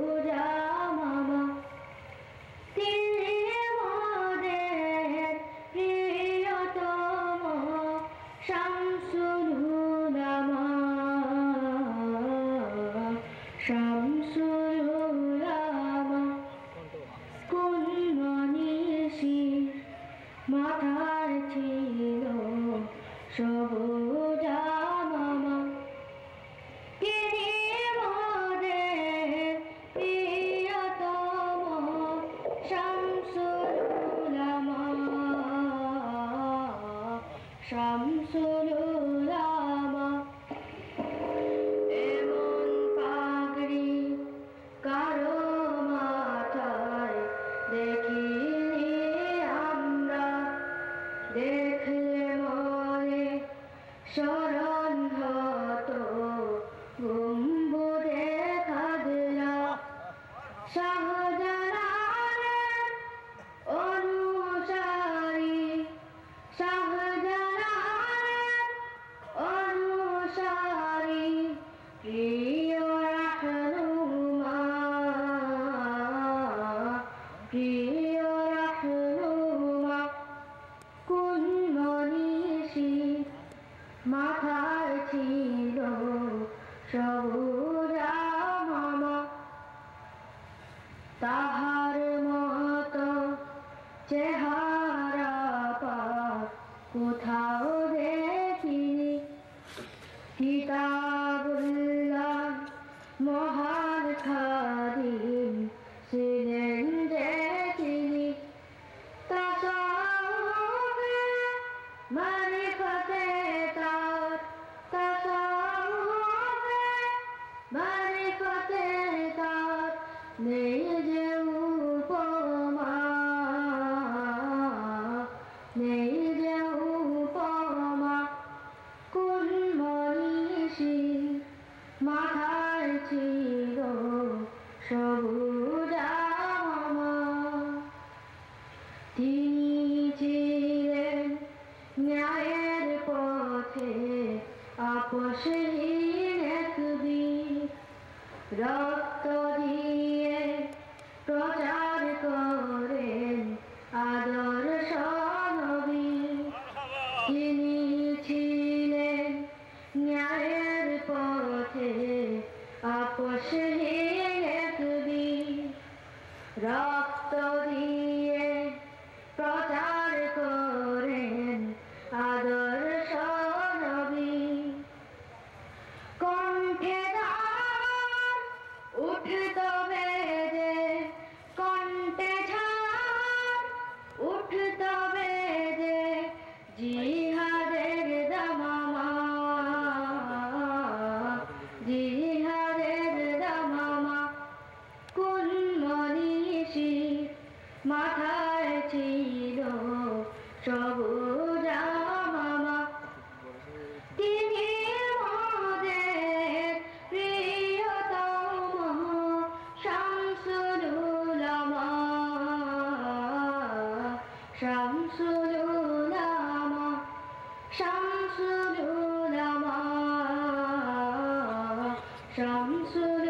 সবুজামামা তিনি মোদের প্রিয়তম শামসুল উলামা শামসুল উলামা কোন মনীষীর মাথায় ছিল সবুজামামা তিনি মোদের প্রিয়তম শামসুল উলামা শামসুল উলামা এমন পাগড়ি কারো মাথায় দেখিনি আমরা দেখলে মনে স্মরণ হতো গম্বুজে খাদরা শাহজালালের অনুসারী শাহজালালের অনুসারী প্রিয় রাহনুমা প্রিয় রাহনুমা কোন মনীষীর মাথায় ছিল সবুজামামা তাহার মতো চেহারা পাক কোথাও দেখিনি কিতাবুল্লাহ মহান খাদিম ছিলেন যে তিনি তাসাউফে মারিফতে তার তাসাউফে মারিফতে তার নেই যে উপমা নেই যে উপমা কোন মনীষীর মাথায় ছিল সবুজামামা তিনি ছিলেন ন্যায়ের পথে আপসহীন এক বীর রক্ত দিয়ে প্রচার করেন আদর্শ নবী তিনি ছিলেন ন্যায়ের পথে আপসহীন এক বীর রক্ত দিয়ে প্রচার করেন আদর্শ নবী কণ্ঠে ঝড় উঠত বেজে কণ্ঠে ঝড় উঠত বেজে জিহাদের দামামা জিহাদের দামামা কোন মনীষীর মাথায় ছিল সবুজামামা তিনি মোদের প্রিয়তম শামসুল উলামা শামসুল উলামা শামসুল উলামা শামসুল